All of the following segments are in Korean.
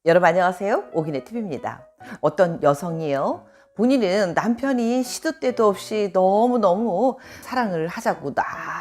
여러분 안녕하세요. 오기네 TV입니다. 어떤 여성이요. 본인은 남편이 시도 때도 없이 너무너무 사랑을 하자고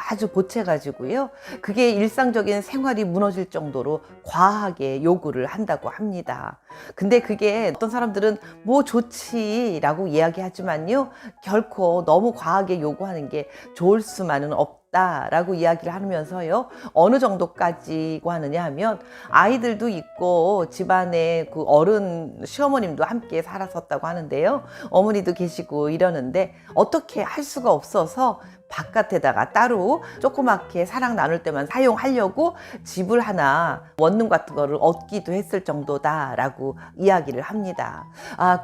아주 보채가지고요. 그게 일상적인 생활이 무너질 정도로 과하게 요구를 한다고 합니다. 근데 그게 어떤 사람들은 뭐 좋지라고 이야기하지만요. 결코 너무 과하게 요구하는 게 좋을 수만은 없다라고 이야기를 하면서요. 어느 정도까지고 하느냐 하면 아이들도 있고 집안에 그 어른 시어머님도 함께 살았었다고 하는데요. 어머니도 계시고 이러는데 어떻게 할 수가 없어서 바깥에다가 따로 조그맣게 사랑 나눌 때만 사용하려고 집을 하나 원룸 같은 거를 얻기도 했을 정도다라고 이야기를 합니다.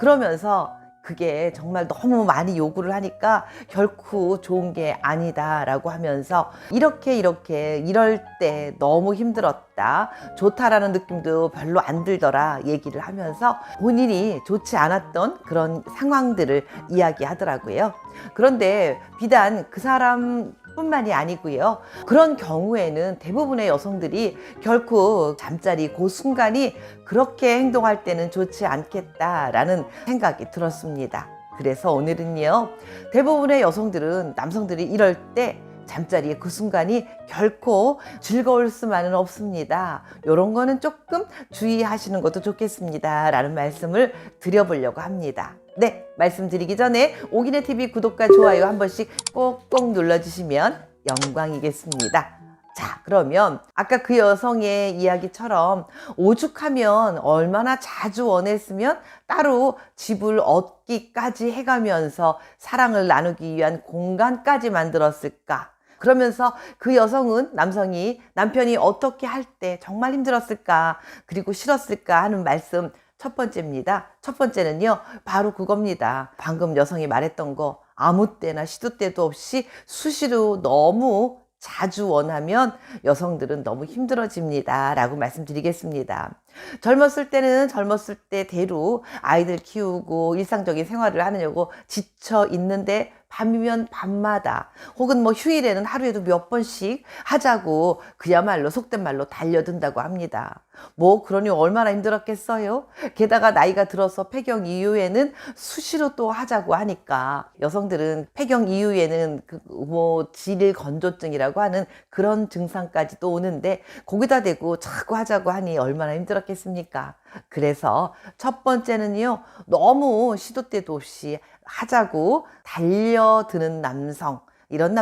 그러면서 그게 정말 너무 많이 요구를 하니까 결코 좋은 게 아니다라고 하면서 이렇게 이럴 때 너무 힘들었다, 좋다라는 느낌도 별로 안 들더라 얘기를 하면서 본인이 좋지 않았던 그런 상황들을 이야기하더라고요. 그런데 비단 그 사람 뿐만이 아니고요. 그런 경우에는 대부분의 여성들이 결코 잠자리 그 순간이 그렇게 행동할 때는 좋지 않겠다라는 생각이 들었습니다. 그래서 오늘은요, 대부분의 여성들은 남성들이 이럴 때 잠자리의 그 순간이 결코 즐거울 수만은 없습니다. 이런 거는 조금 주의하시는 것도 좋겠습니다 라는 말씀을 드려보려고 합니다. 네, 말씀드리기 전에 오기네 TV 구독과 좋아요 한 번씩 꼭꼭 눌러주시면 영광이겠습니다. 자, 그러면 아까 그 여성의 이야기처럼 오죽하면 얼마나 자주 원했으면 따로 집을 얻기까지 해가면서 사랑을 나누기 위한 공간까지 만들었을까? 그러면서 그 여성은 남편이 어떻게 할 때 정말 힘들었을까, 그리고 싫었을까 하는 말씀 첫 번째입니다. 첫 번째는요, 바로 그겁니다. 방금 여성이 말했던 거, 아무 때나 시도 때도 없이 수시로 너무 자주 원하면 여성들은 너무 힘들어집니다 라고 말씀드리겠습니다. 젊었을 때는 젊었을 때대로 아이들 키우고 일상적인 생활을 하느냐고 지쳐 있는데 밤이면 밤마다 혹은 뭐 휴일에는 하루에도 몇 번씩 하자고 그야말로 속된 말로 달려든다고 합니다. 뭐 그러니 얼마나 힘들었겠어요? 게다가 나이가 들어서 폐경 이후에는 수시로 또 하자고 하니까 여성들은 폐경 이후에는 뭐 질건조증이라고 하는 그런 증상까지 또 오는데 거기다 대고 자꾸 하자고 하니 얼마나 힘들었겠습니까? 그래서 첫 번째는요, 너무 시도 때도 없이 하자고 달려드는 남성, 이런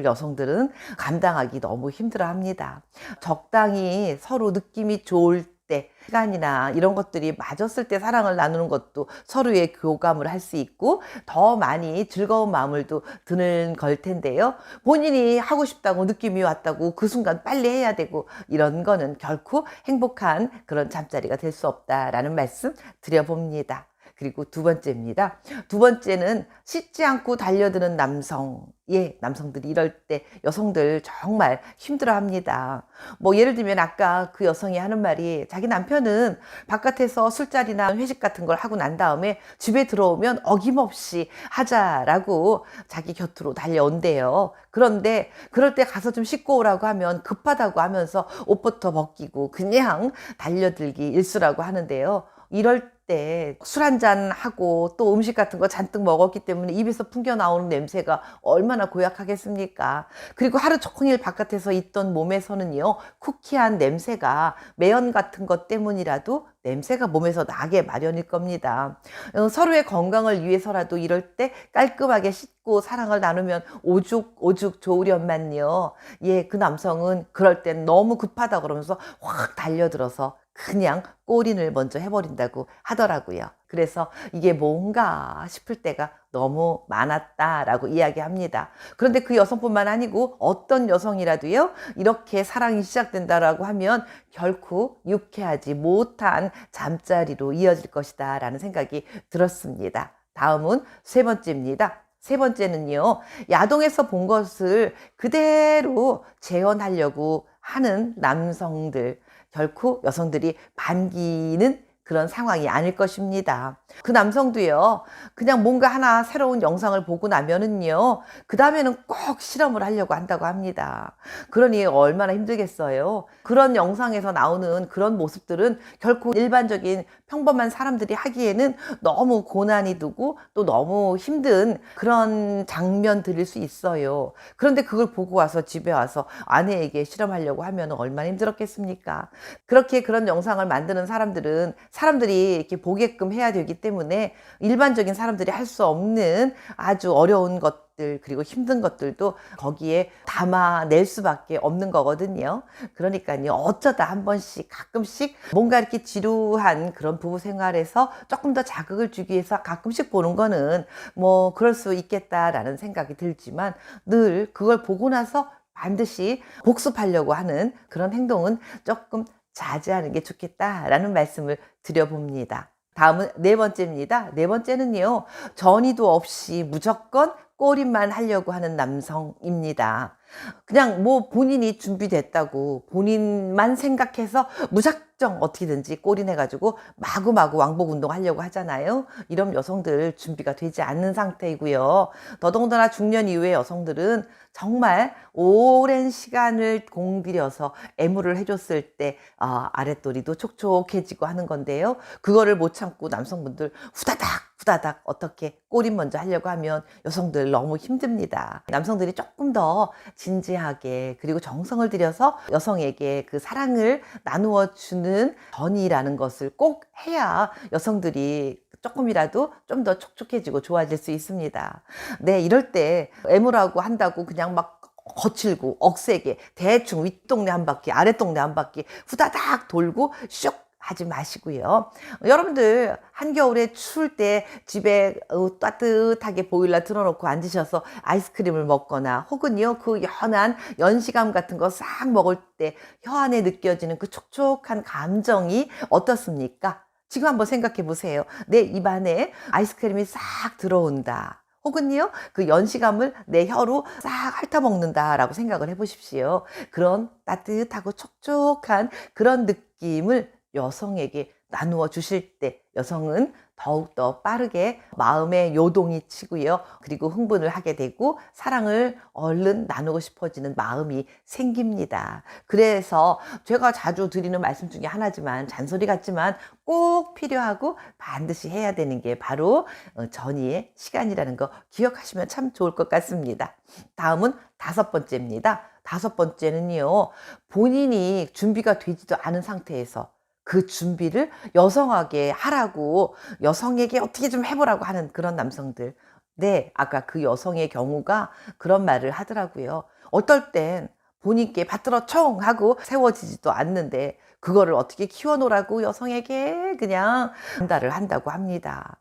여성들은 감당하기 너무 힘들어 합니다. 적당히 서로 느낌이 좋을 때, 시간이나 이런 것들이 맞았을 때 사랑을 나누는 것도 서로의 교감을 할 수 있고 더 많이 즐거운 마음을 또 드는 걸 텐데요. 본인이 하고 싶다고 느낌이 왔다고 그 순간 빨리 해야 되고 이런 거는 결코 행복한 그런 잠자리가 될 수 없다라는 말씀 드려봅니다. 그리고 두 번째입니다. 두 번째는 씻지 않고 달려드는 남성. 예, 남성들이 이럴 때 여성들 정말 힘들어 합니다. 뭐 예를 들면 아까 그 여성이 하는 말이 자기 남편은 바깥에서 술자리나 회식 같은 걸 하고 난 다음에 집에 들어오면 어김없이 하자라고 자기 곁으로 달려온대요. 그런데 그럴 때 가서 좀 씻고 오라고 하면 급하다고 하면서 옷부터 벗기고 그냥 달려들기 일쑤라고 하는데요. 이럴 때 술 한잔 하고 또 음식 같은 거 잔뜩 먹었기 때문에 입에서 풍겨 나오는 냄새가 얼마나 고약하겠습니까? 그리고 하루 종일 바깥에서 있던 몸에서는요, 쿠키한 냄새가 매연 같은 것 때문이라도 냄새가 몸에서 나게 마련일 겁니다. 서로의 건강을 위해서라도 이럴 때 깔끔하게 씻고 사랑을 나누면 오죽 좋으련만요. 예, 그 남성은 그럴 땐 너무 급하다 그러면서 확 달려들어서 그냥 꼬린을 먼저 해버린다고 하더라고요. 그래서 이게 뭔가 싶을 때가 너무 많았다라고 이야기합니다. 그런데 그 여성뿐만 아니고 어떤 여성이라도요, 이렇게 사랑이 시작된다라고 하면 결코 유쾌하지 못한 잠자리로 이어질 것이다 라는 생각이 들었습니다. 다음은 세 번째입니다. 세 번째는요, 야동에서 본 것을 그대로 재현하려고 하는 남성들, 결코 여성들이 반기는 그런 상황이 아닐 것입니다. 그 남성도요, 그냥 뭔가 하나 새로운 영상을 보고 나면은요, 그 다음에는 꼭 실험을 하려고 한다고 합니다. 그러니 얼마나 힘들겠어요. 그런 영상에서 나오는 그런 모습들은 결코 일반적인 평범한 사람들이 하기에는 너무 고난이 두고 또 너무 힘든 그런 장면들일 수 있어요. 그런데 그걸 보고 와서 집에 와서 아내에게 실험하려고 하면 얼마나 힘들었겠습니까? 그렇게 그런 영상을 만드는 사람들은 사람들이 이렇게 보게끔 해야 되기 때문에 일반적인 사람들이 할 수 없는 아주 어려운 것들 그리고 힘든 것들도 거기에 담아낼 수밖에 없는 거거든요. 그러니까요, 어쩌다 한 번씩 가끔씩 뭔가 이렇게 지루한 그런 부부 생활에서 조금 더 자극을 주기 위해서 가끔씩 보는 거는 뭐 그럴 수 있겠다라는 생각이 들지만, 늘 그걸 보고 나서 반드시 복습하려고 하는 그런 행동은 조금 자제하는 게 좋겠다라는 말씀을 드려봅니다. 다음은 네 번째입니다. 네 번째는요, 전의도 없이 무조건 꼬리만 하려고 하는 남성입니다. 그냥 뭐 본인이 준비됐다고 본인만 생각해서 무작정 어떻게든지 꼬리내가지고 마구마구 왕복 운동하려고 하잖아요. 이런 여성들 준비가 되지 않는 상태이고요. 더더군다나 중년 이후의 여성들은 정말 오랜 시간을 공들여서 애무를 해줬을 때 아랫도리도 촉촉해지고 하는 건데요. 그거를 못 참고 남성분들 후다닥 후다닥 어떻게 꼬리 먼저 하려고 하면 여성들 너무 힘듭니다. 남성들이 조금 더 진지하게 그리고 정성을 들여서 여성에게 그 사랑을 나누어 주는 전이라는 것을 꼭 해야 여성들이 조금이라도 좀 더 촉촉해지고 좋아질 수 있습니다. 네, 이럴 때 애무라고 한다고 그냥 막 거칠고 억세게 대충 윗동네 한 바퀴 아랫동네 한 바퀴 후다닥 돌고 슉 하지 마시고요. 여러분들 한겨울에 추울 때 집에 따뜻하게 보일러 틀어놓고 앉으셔서 아이스크림을 먹거나 혹은요, 그 연한 연시감 같은 거 싹 먹을 때 혀 안에 느껴지는 그 촉촉한 감정이 어떻습니까? 지금 한번 생각해 보세요. 내 입안에 아이스크림이 싹 들어온다. 혹은요, 그 연시감을 내 혀로 싹 핥아먹는다라고 생각을 해보십시오. 그런 따뜻하고 촉촉한 그런 느낌을 여성에게 나누어 주실 때 여성은 더욱더 빠르게 마음의 요동이 치고요. 그리고 흥분을 하게 되고 사랑을 얼른 나누고 싶어지는 마음이 생깁니다. 그래서 제가 자주 드리는 말씀 중에 하나지만 잔소리 같지만 꼭 필요하고 반드시 해야 되는 게 바로 전이의 시간이라는 거 기억하시면 참 좋을 것 같습니다. 다음은 다섯 번째입니다. 다섯 번째는요, 본인이 준비가 되지도 않은 상태에서 그 준비를 여성에게 하라고 여성에게 어떻게 좀 해보라고 하는 그런 남성들. 네, 아까 그 여성의 경우가 그런 말을 하더라고요. 어떨 땐 본인께 받들어 총 하고 세워지지도 않는데 그거를 어떻게 키워놓으라고 여성에게 그냥 전달을 한다고 합니다.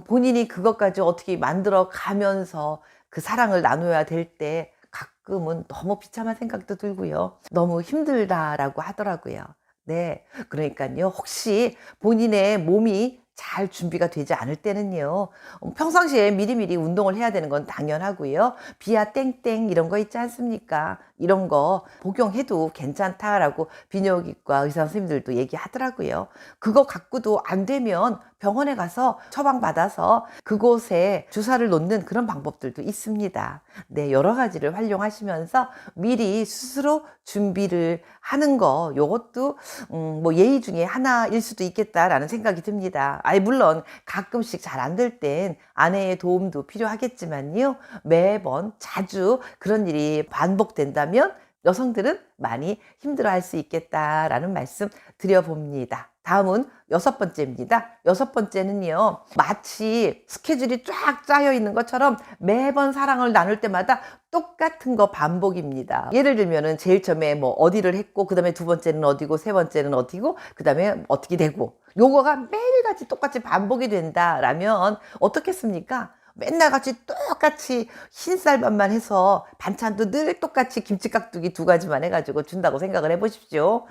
본인이 그것까지 어떻게 만들어 가면서 그 사랑을 나눠야 될 때 가끔은 너무 비참한 생각도 들고요. 너무 힘들다라고 하더라고요. 네. 그러니까요, 혹시 본인의 몸이 잘 준비가 되지 않을 때는요, 평상시에 미리미리 운동을 해야 되는 건 당연하고요. 비아 땡땡 이런 거 있지 않습니까? 이런 거 복용해도 괜찮다라고 비뇨기과 의사 선생님들도 얘기하더라고요. 그거 갖고도 안 되면 병원에 가서 처방받아서 그곳에 주사를 놓는 그런 방법들도 있습니다. 네, 여러 가지를 활용하시면서 미리 스스로 준비를 하는 거, 요것도 뭐 예의 중에 하나일 수도 있겠다라는 생각이 듭니다. 물론 가끔씩 잘 안 될 땐 아내의 도움도 필요하겠지만요, 매번 자주 그런 일이 반복된다면 여성들은 많이 힘들어할 수 있겠다라는 말씀 드려봅니다. 다음은 여섯 번째입니다. 여섯 번째는요, 마치 스케줄이 쫙 짜여 있는 것처럼 매번 사랑을 나눌 때마다 똑같은 거 반복입니다. 예를 들면은 제일 처음에 뭐 어디를 했고, 그 다음에 두 번째는 어디고, 세 번째는 어디고, 그 다음에 어떻게 되고, 요거가 매일같이 똑같이 반복이 된다라면 어떻겠습니까? 맨날 같이 똑같이 흰쌀밥만 해서 반찬도 늘 똑같이 김치깍두기 두 가지만 해가지고 준다고 생각을 해보십시오.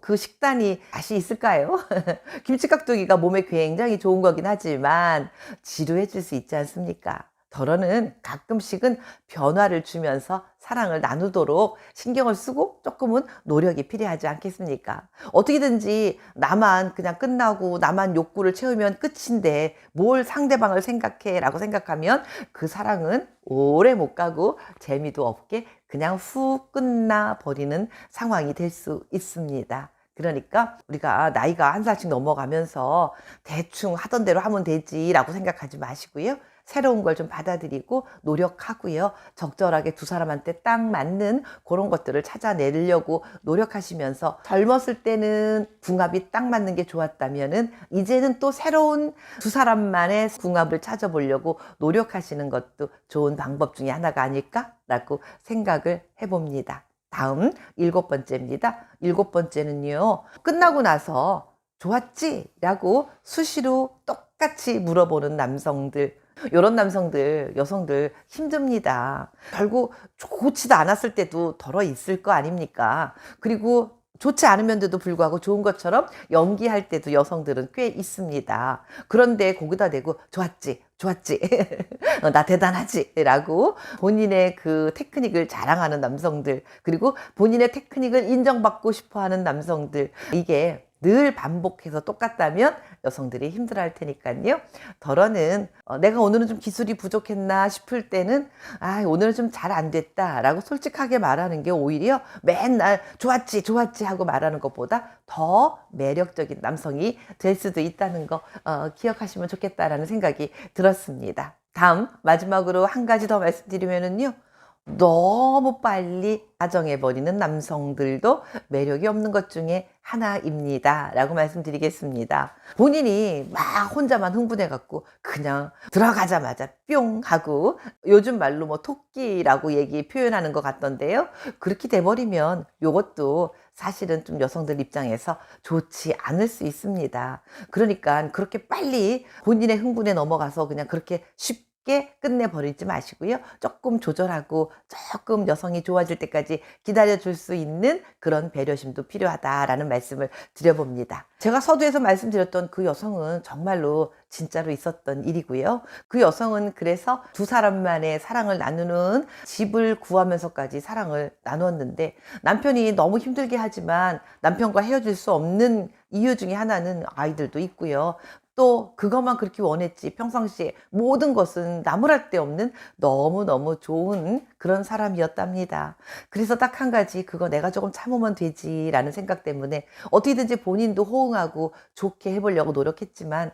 그 식단이 다시 있을까요? 김치깍두기가 몸에 굉장히 좋은 거긴 하지만 지루해질 수 있지 않습니까? 더러는 가끔씩은 변화를 주면서 사랑을 나누도록 신경을 쓰고 조금은 노력이 필요하지 않겠습니까? 어떻게든지 나만 그냥 끝나고 나만 욕구를 채우면 끝인데 뭘 상대방을 생각해 라고 생각하면 그 사랑은 오래 못 가고 재미도 없게 그냥 훅 끝나 버리는 상황이 될 수 있습니다. 그러니까 우리가 나이가 한 살씩 넘어가면서 대충 하던 대로 하면 되지라고 생각하지 마시고요. 새로운 걸 좀 받아들이고 노력하고요. 적절하게 두 사람한테 딱 맞는 그런 것들을 찾아내려고 노력하시면서 젊었을 때는 궁합이 딱 맞는 게 좋았다면은 이제는 또 새로운 두 사람만의 궁합을 찾아보려고 노력하시는 것도 좋은 방법 중에 하나가 아닐까라고 생각을 해봅니다. 다음 7번째입니다. 7번째는요. 끝나고 나서 좋았지? 라고 수시로 똑같이 물어보는 남성들. 이런 남성들, 여성들 힘듭니다. 결국 좋지도 않았을 때도 덜어 있을 거 아닙니까? 그리고 좋지 않으면서도 불구하고 좋은 것처럼 연기할 때도 여성들은 꽤 있습니다. 그런데 거기다 대고 좋았지, 좋았지, 나 대단하지 라고 본인의 그 테크닉을 자랑하는 남성들, 그리고 본인의 테크닉을 인정받고 싶어하는 남성들, 이게 늘 반복해서 똑같다면 여성들이 힘들어할 테니까요. 덜어는 내가 오늘은 좀 기술이 부족했나 싶을 때는 오늘은 좀 잘 안 됐다 라고 솔직하게 말하는 게 오히려 맨날 좋았지 좋았지 하고 말하는 것보다 더 매력적인 남성이 될 수도 있다는 거 기억하시면 좋겠다라는 생각이 들었습니다. 다음 마지막으로 한 가지 더 말씀드리면은요. 너무 빨리 다정해버리는 남성들도 매력이 없는 것 중에 하나입니다 라고 말씀드리겠습니다. 본인이 막 혼자만 흥분해갖고 그냥 들어가자마자 뿅 하고 요즘 말로 뭐 토끼라고 표현하는 것 같던데요. 그렇게 돼버리면 이것도 사실은 좀 여성들 입장에서 좋지 않을 수 있습니다. 그러니까 그렇게 빨리 본인의 흥분에 넘어가서 그냥 그렇게 쉽게 끝내버리지 마시고요. 조금 조절하고 조금 여성이 좋아질 때까지 기다려줄 수 있는 그런 배려심도 필요하다라는 말씀을 드려봅니다. 제가 서두에서 말씀드렸던 그 여성은 정말로 진짜로 있었던 일이고요. 그 여성은 그래서 두 사람만의 사랑을 나누는 집을 구하면서까지 사랑을 나누었는데 남편이 너무 힘들게 하지만 남편과 헤어질 수 없는 이유 중에 하나는 아이들도 있고요. 또 그것만 그렇게 원했지 평상시에 모든 것은 나무랄 데 없는 너무너무 좋은 그런 사람이었답니다. 그래서 딱 한 가지 그거 내가 조금 참으면 되지라는 생각 때문에 어떻게든지 본인도 호응하고 좋게 해보려고 노력했지만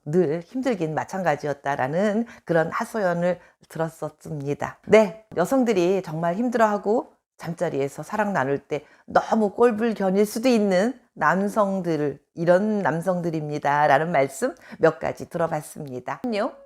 늘 힘들긴 마찬가지였다라는 그런 하소연을 들었었습니다. 네, 여성들이 정말 힘들어하고 잠자리에서 사랑 나눌 때 너무 꼴불견일 수도 있는 남성들, 이런 남성들입니다 라는 말씀 몇 가지 들어봤습니다.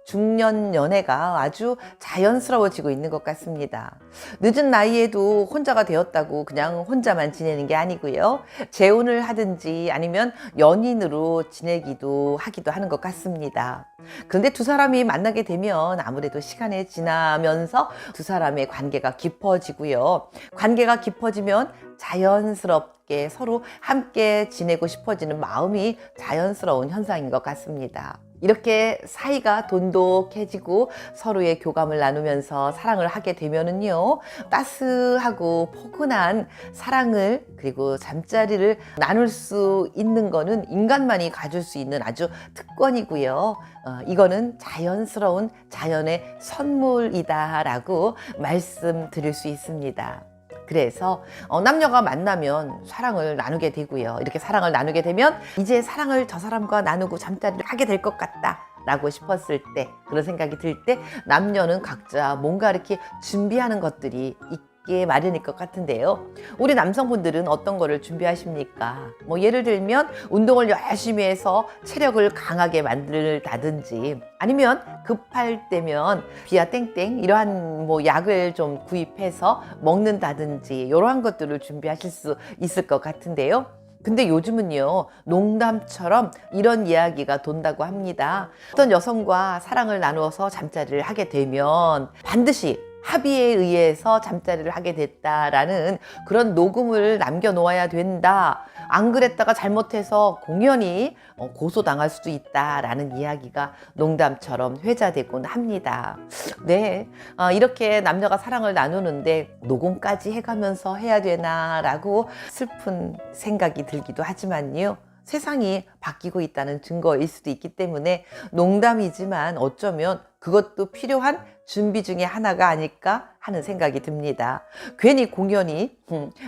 중년 연애가 아주 자연스러워지고 있는 것 같습니다. 늦은 나이에도 혼자가 되었다고 그냥 혼자만 지내는 게 아니고요. 재혼을 하든지 아니면 연인으로 지내기도 하기도 하는 것 같습니다. 그런데 두 사람이 만나게 되면 아무래도 시간이 지나면서 두 사람의 관계가 깊어지고요. 관계가 깊어지면 자연스럽게 서로 함께 지내고 싶어지는 마음이 자연스러운 현상인 것 같습니다. 이렇게 사이가 돈독해지고 서로의 교감을 나누면서 사랑을 하게 되면은요, 따스하고 포근한 사랑을 그리고 잠자리를 나눌 수 있는 거는 인간만이 가질 수 있는 아주 특권이고요. 이거는 자연스러운 자연의 선물이다라고 말씀드릴 수 있습니다. 그래서 남녀가 만나면 사랑을 나누게 되고요. 이렇게 사랑을 나누게 되면 이제 사랑을 저 사람과 나누고 잠자리를 하게 될 것 같다 라고 싶었을 때, 그런 생각이 들 때 남녀는 각자 뭔가 이렇게 준비하는 것들이 있게 마련일 것 같은데요. 우리 남성분들은 어떤 거를 준비하십니까? 뭐 예를 들면 운동을 열심히 해서 체력을 강하게 만들다든지, 아니면 급할 때면 비아 땡땡 이러한 뭐 약을 좀 구입해서 먹는다든지 이러한 것들을 준비하실 수 있을 것 같은데요. 근데 요즘은요, 농담처럼 이런 이야기가 돈다고 합니다. 어떤 여성과 사랑을 나누어서 잠자리를 하게 되면 반드시 합의에 의해서 잠자리를 하게 됐다라는 그런 녹음을 남겨놓아야 된다. 안 그랬다가 잘못해서 공연히 고소당할 수도 있다라는 이야기가 농담처럼 회자되곤 합니다. 네, 이렇게 남녀가 사랑을 나누는데 녹음까지 해가면서 해야 되나라고 슬픈 생각이 들기도 하지만요. 세상이 바뀌고 있다는 증거일 수도 있기 때문에 농담이지만 어쩌면 그것도 필요한 준비 중에 하나가 아닐까 하는 생각이 듭니다. 괜히 공연이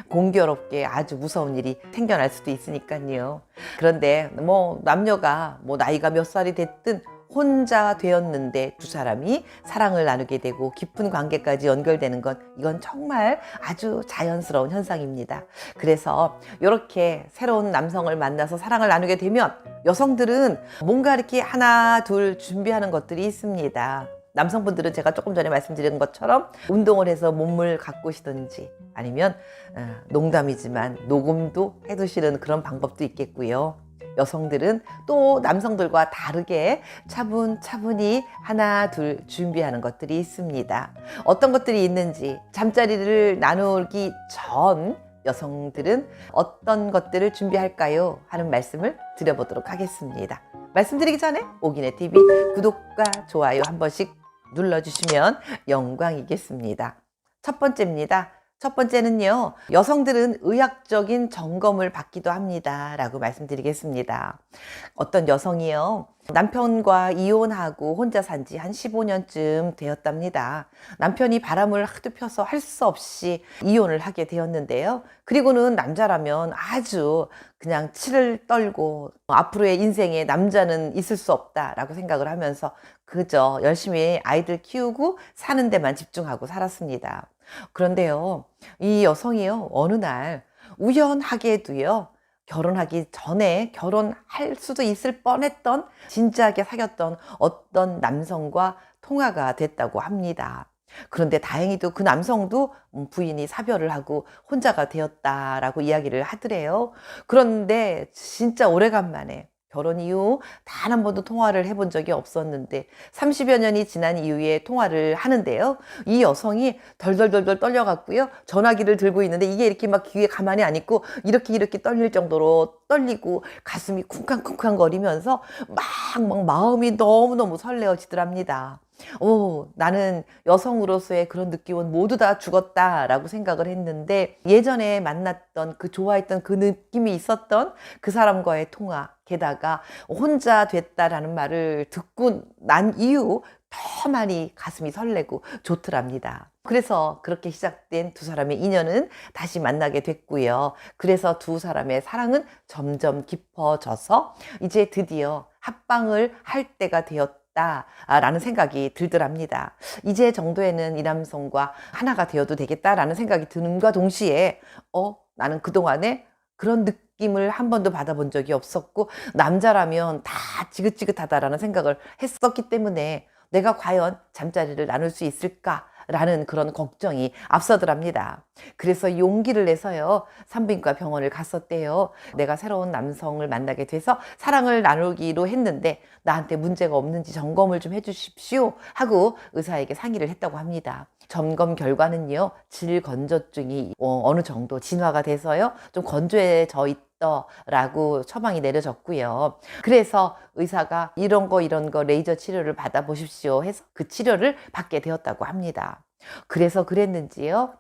공교롭게 아주 무서운 일이 생겨날 수도 있으니까요. 그런데 남녀가 나이가 몇 살이 됐든 혼자 되었는데 두 사람이 사랑을 나누게 되고 깊은 관계까지 연결되는 건 이건 정말 아주 자연스러운 현상입니다. 그래서 이렇게 새로운 남성을 만나서 사랑을 나누게 되면 여성들은 뭔가 이렇게 하나 둘 준비하는 것들이 있습니다. 남성분들은 제가 조금 전에 말씀드린 것처럼 운동을 해서 몸을 가꾸시든지 아니면 농담이지만 녹음도 해두시는 그런 방법도 있겠고요. 여성들은 또 남성들과 다르게 차분차분히 하나 둘 준비하는 것들이 있습니다. 어떤 것들이 있는지 잠자리를 나누기 전 여성들은 어떤 것들을 준비할까요? 하는 말씀을 드려보도록 하겠습니다. 말씀드리기 전에 오기네TV 구독과 좋아요 한 번씩 눌러주시면 영광이겠습니다. 첫 번째입니다. 첫 번째는요, 여성들은 의학적인 점검을 받기도 합니다 라고 말씀드리겠습니다. 어떤 여성이요, 남편과 이혼하고 혼자 산 지 한 15년쯤 되었답니다. 남편이 바람을 하도 펴서 할 수 없이 이혼을 하게 되었는데요. 그리고는 남자라면 아주 그냥 치를 떨고 앞으로의 인생에 남자는 있을 수 없다라고 생각을 하면서 그저 열심히 아이들 키우고 사는 데만 집중하고 살았습니다. 그런데요, 이 여성이요, 어느 날 우연하게도요, 결혼하기 전에 결혼할 수도 있을 뻔했던 진지하게 사귀었던 어떤 남성과 통화가 됐다고 합니다. 그런데 다행히도 그 남성도 부인이 사별을 하고 혼자가 되었다라고 이야기를 하더래요. 그런데 진짜 오래간만에 결혼 이후 단 한 번도 통화를 해본 적이 없었는데 30여 년이 지난 이후에 통화를 하는데요. 이 여성이 덜덜덜덜 떨려갖고요. 전화기를 들고 있는데 이게 이렇게 막 귀에 가만히 안 있고 이렇게 떨릴 정도로 떨리고 가슴이 쿵쾅쿵쾅 거리면서 막 마음이 너무너무 설레어지더랍니다. 나는 여성으로서의 그런 느낌은 모두 다 죽었다라고 생각을 했는데 예전에 만났던 그 좋아했던 그 느낌이 있었던 그 사람과의 통화, 게다가 혼자 됐다라는 말을 듣고 난 이후 더 많이 가슴이 설레고 좋더랍니다. 그래서 그렇게 시작된 두 사람의 인연은 다시 만나게 됐고요. 그래서 두 사람의 사랑은 점점 깊어져서 이제 드디어 합방을 할 때가 되었다라는 생각이 들더랍니다. 이제 정도에는 이 남성과 하나가 되어도 되겠다라는 생각이 드는과 동시에 나는 그동안에 그런 느낌을 한 번도 받아본 적이 없었고 남자라면 다 지긋지긋하다라는 생각을 했었기 때문에 내가 과연 잠자리를 나눌 수 있을까라는 그런 걱정이 앞서더랍니다. 그래서 용기를 내서요, 산부인과 병원을 갔었대요. 내가 새로운 남성을 만나게 돼서 사랑을 나누기로 했는데 나한테 문제가 없는지 점검을 좀 해주십시오 하고 의사에게 상의를 했다고 합니다. 점검 결과는요, 질건조증이 어느 정도 진화가 돼서요, 좀 건조해져 있더라고 처방이 내려졌고요. 그래서 의사가 이런 거 레이저 치료를 받아보십시오 해서 그 치료를 받게 되었다고 합니다. 그래서 그랬는지요,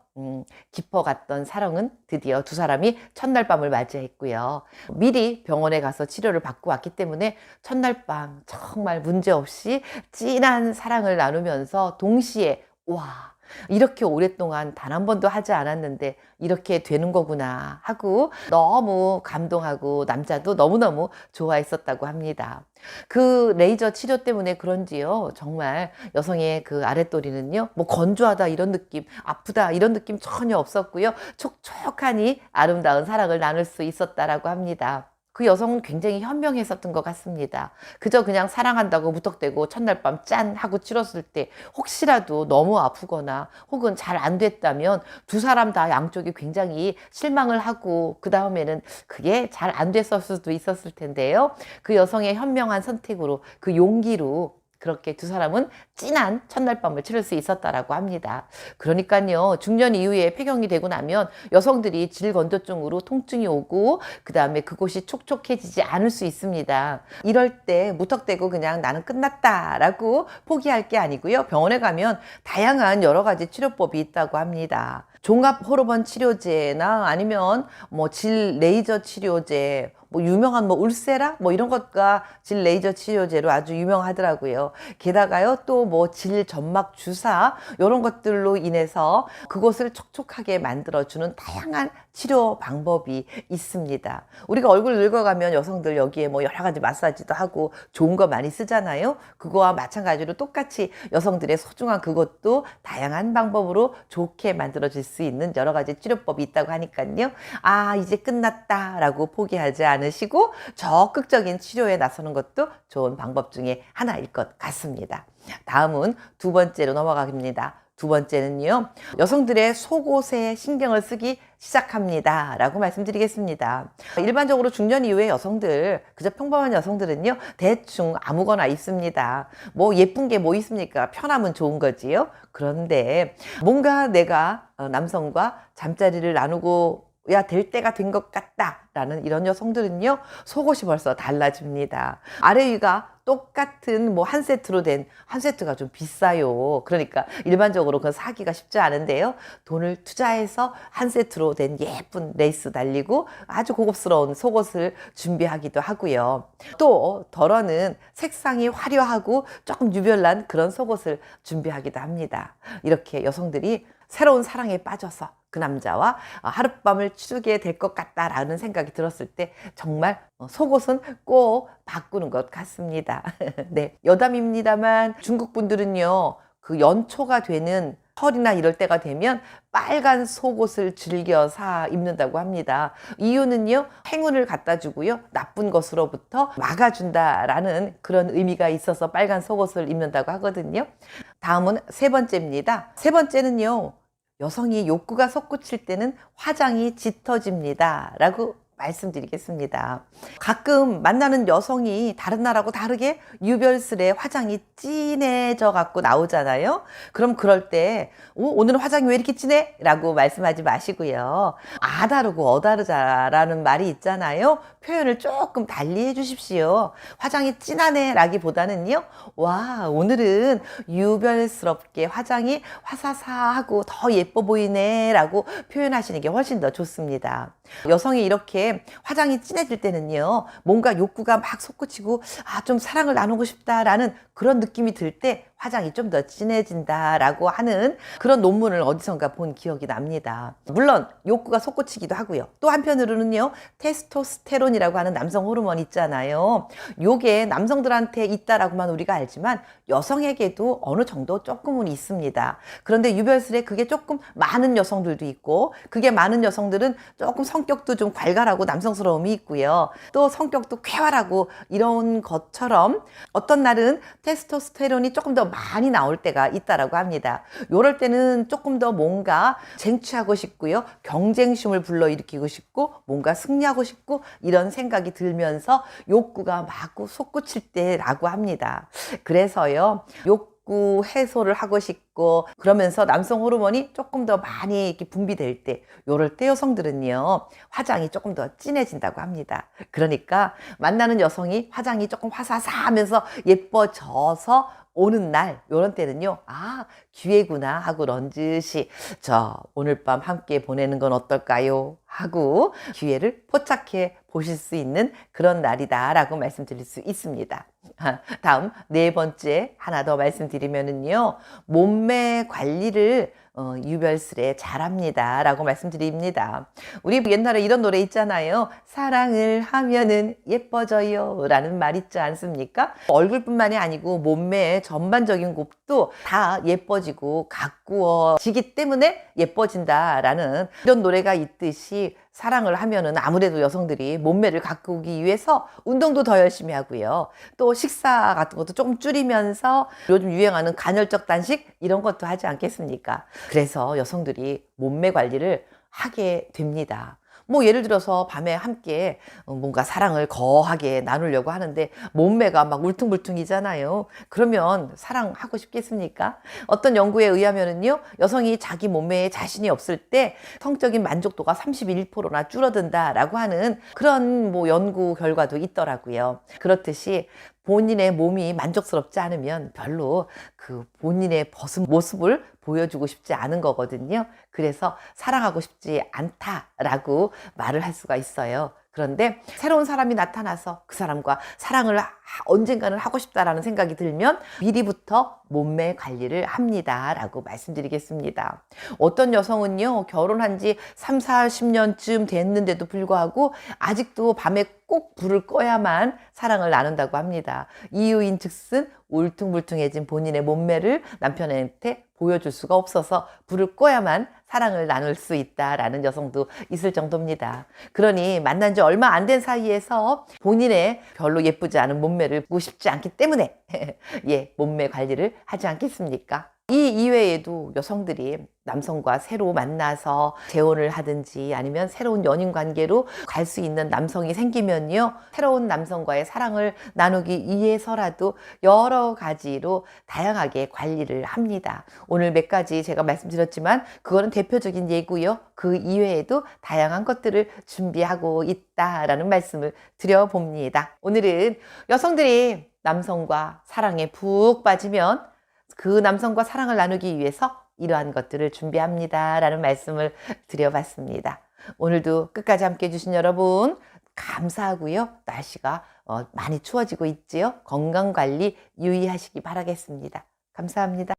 깊어갔던 사랑은 드디어 두 사람이 첫날 밤을 맞이했고요. 미리 병원에 가서 치료를 받고 왔기 때문에 첫날 밤 정말 문제없이 진한 사랑을 나누면서 동시에 이렇게 오랫동안 단 한 번도 하지 않았는데 이렇게 되는 거구나 하고 너무 감동하고 남자도 너무너무 좋아했었다고 합니다. 그 레이저 치료 때문에 그런지요, 정말 여성의 그 아랫도리는요, 건조하다 이런 느낌, 아프다 이런 느낌 전혀 없었고요, 촉촉하니 아름다운 사랑을 나눌 수 있었다라고 합니다. 그 여성은 굉장히 현명했었던 것 같습니다. 그저 그냥 사랑한다고 무턱대고 첫날 밤 짠 하고 치렀을 때 혹시라도 너무 아프거나 혹은 잘 안 됐다면 두 사람 다 양쪽이 굉장히 실망을 하고 그 다음에는 그게 잘 안 됐을 수도 있었을 텐데요. 그 여성의 현명한 선택으로 그 용기로 그렇게 두 사람은 진한 첫날 밤을 치를 수 있었다라고 합니다. 그러니까요, 중년 이후에 폐경이 되고 나면 여성들이 질건조증으로 통증이 오고 그 다음에 그곳이 촉촉해지지 않을 수 있습니다. 이럴 때 무턱대고 그냥 나는 끝났다라고 포기할 게 아니고요. 병원에 가면 다양한 여러 가지 치료법이 있다고 합니다. 종합 호르몬 치료제나 아니면 뭐 질 레이저 치료제, 뭐 유명한 뭐 울세라 뭐 이런 것과 질 레이저 치료제로 아주 유명하더라고요. 게다가요 또 뭐 질 점막 주사 이런 것들로 인해서 그곳을 촉촉하게 만들어주는 다양한 치료 방법이 있습니다. 우리가 얼굴 늙어가면 여성들 여기에 뭐 여러 가지 마사지도 하고 좋은 거 많이 쓰잖아요. 그거와 마찬가지로 똑같이 여성들의 소중한 그것도 다양한 방법으로 좋게 만들어질 수 있는 여러 가지 치료법이 있다고 하니까요. 아, 이제 끝났다라고 포기하지 않으시고 적극적인 치료에 나서는 것도 좋은 방법 중에 하나일 것 같습니다. 다음은 두 번째로 넘어가겠습니다. 두 번째는요, 여성들의 속옷에 신경을 쓰기 시작합니다 라고 말씀드리겠습니다. 일반적으로 중년 이후의 여성들, 그저 평범한 여성들은요 대충 아무거나 입습니다. 뭐 예쁜 게 뭐 있습니까? 편하면 좋은 거지요. 그런데 뭔가 내가 남성과 잠자리를 나누고 야, 될 때가 된 것 같다라는 이런 여성들은요, 속옷이 벌써 달라집니다. 아래 위가 똑같은 뭐 한 세트로 된, 한 세트가 좀 비싸요. 그러니까 일반적으로 그건 사기가 쉽지 않은데요. 돈을 투자해서 한 세트로 된 예쁜 레이스 달리고 아주 고급스러운 속옷을 준비하기도 하고요. 또 덜어는 색상이 화려하고 조금 유별난 그런 속옷을 준비하기도 합니다. 이렇게 여성들이 새로운 사랑에 빠져서 그 남자와 하룻밤을 치르게 될 것 같다라는 생각이 들었을 때 정말 속옷은 꼭 바꾸는 것 같습니다. 네, 여담입니다만 중국 분들은요, 그 연초가 되는 설이나 이럴 때가 되면 빨간 속옷을 즐겨 사 입는다고 합니다. 이유는요, 행운을 갖다 주고요, 나쁜 것으로부터 막아준다라는 그런 의미가 있어서 빨간 속옷을 입는다고 하거든요. 다음은 세 번째입니다. 세 번째는요, 여성이 욕구가 솟구칠 때는 화장이 짙어집니다 라고 말씀드리겠습니다. 가끔 만나는 여성이 다른 날하고 다르게 유별스레 화장이 진해져 갖고 나오잖아요. 그럼 그럴 때 오늘은 화장이 왜 이렇게 진해? 라고 말씀하지 마시고요. 아 다르고 어 다르자라는 말이 있잖아요. 표현을 조금 달리 해 주십시오. 화장이 진하네 라기보다는요, 와 오늘은 유별스럽게 화장이 화사사하고 더 예뻐 보이네 라고 표현하시는 게 훨씬 더 좋습니다. 여성이 이렇게 화장이 진해질 때는요, 뭔가 욕구가 막 솟구치고 좀 사랑을 나누고 싶다라는 그런 느낌이 들 때 화장이 좀 더 진해진다라고 하는 그런 논문을 어디선가 본 기억이 납니다. 물론 욕구가 솟구치기도 하고요. 또 한편으로는요, 테스토스테론이라고 하는 남성 호르몬 있잖아요. 요게 남성들한테 있다라고만 우리가 알지만 여성에게도 어느 정도 조금은 있습니다. 그런데 유별스레 그게 조금 많은 여성들도 있고, 그게 많은 여성들은 조금 성격도 좀 괄괄하고 남성스러움이 있고요. 또 성격도 쾌활하고 이런 것처럼 어떤 날은 테스토스테론이 조금 더 많이 나올 때가 있다라고 합니다. 요럴 때는 조금 더 뭔가 쟁취하고 싶고요, 경쟁심을 불러일으키고 싶고 뭔가 승리하고 싶고 이런 생각이 들면서 욕구가 마구 솟구칠 때라고 합니다. 그래서요, 욕구 해소를 하고 싶고 그러면서 남성 호르몬이 조금 더 많이 이렇게 분비될 때, 요럴 때 여성들은요 화장이 조금 더 진해진다고 합니다. 그러니까 만나는 여성이 화장이 조금 화사사하면서 예뻐져서 오는 날, 요런 때는요, 기회구나 하고 런듯이 저 오늘 밤 함께 보내는 건 어떨까요? 하고 기회를 포착해 보실 수 있는 그런 날이다 라고 말씀드릴 수 있습니다. 다음 네 번째 하나 더 말씀드리면은요, 몸매 관리를 유별스레 잘합니다 라고 말씀드립니다. 우리 옛날에 이런 노래 있잖아요. 사랑을 하면은 예뻐져요 라는 말 있지 않습니까? 얼굴뿐만이 아니고 몸매의 전반적인 곳도 다 예뻐지고 가꾸어지기 때문에 예뻐진다라는 이런 노래가 있듯이, 사랑을 하면은 아무래도 여성들이 몸매를 가꾸기 위해서 운동도 더 열심히 하고요. 또 식사 같은 것도 조금 줄이면서 요즘 유행하는 간헐적 단식 이런 것도 하지 않겠습니까? 그래서 여성들이 몸매 관리를 하게 됩니다. 뭐 예를 들어서 밤에 함께 뭔가 사랑을 거하게 나누려고 하는데 몸매가 막 울퉁불퉁이잖아요. 그러면 사랑하고 싶겠습니까? 어떤 연구에 의하면은요, 여성이 자기 몸매에 자신이 없을 때 성적인 만족도가 31%나 줄어든다라고 하는 그런 뭐 연구 결과도 있더라고요. 그렇듯이 본인의 몸이 만족스럽지 않으면 별로 그 본인의 벗은 모습을 보여주고 싶지 않은 거거든요. 그래서 사랑하고 싶지 않다라고 말을 할 수가 있어요. 그런데 새로운 사람이 나타나서 그 사람과 사랑을 언젠가는 하고 싶다라는 생각이 들면 미리부터 몸매 관리를 합니다라고 말씀드리겠습니다. 어떤 여성은요, 결혼한 지 3, 40년쯤 됐는데도 불구하고 아직도 밤에 꼭 불을 꺼야만 사랑을 나눈다고 합니다. 이유인 즉슨 울퉁불퉁해진 본인의 몸매를 남편한테 보여줄 수가 없어서 불을 꺼야만 사랑을 나눌 수 있다라는 여성도 있을 정도입니다. 그러니 만난 지 얼마 안 된 사이에서 본인의 별로 예쁘지 않은 몸매를 보고 싶지 않기 때문에 예, 몸매 관리를 하지 않겠습니까? 이 이외에도 여성들이 남성과 새로 만나서 재혼을 하든지 아니면 새로운 연인 관계로 갈 수 있는 남성이 생기면요, 새로운 남성과의 사랑을 나누기 위해서라도 여러 가지로 다양하게 관리를 합니다. 오늘 몇 가지 제가 말씀드렸지만 그거는 대표적인 예고요. 그 이외에도 다양한 것들을 준비하고 있다라는 말씀을 드려봅니다. 오늘은 여성들이 남성과 사랑에 푹 빠지면 그 남성과 사랑을 나누기 위해서 이러한 것들을 준비합니다 라는 말씀을 드려봤습니다. 오늘도 끝까지 함께 해주신 여러분 감사하고요. 날씨가 많이 추워지고 있지요. 건강관리 유의하시기 바라겠습니다. 감사합니다.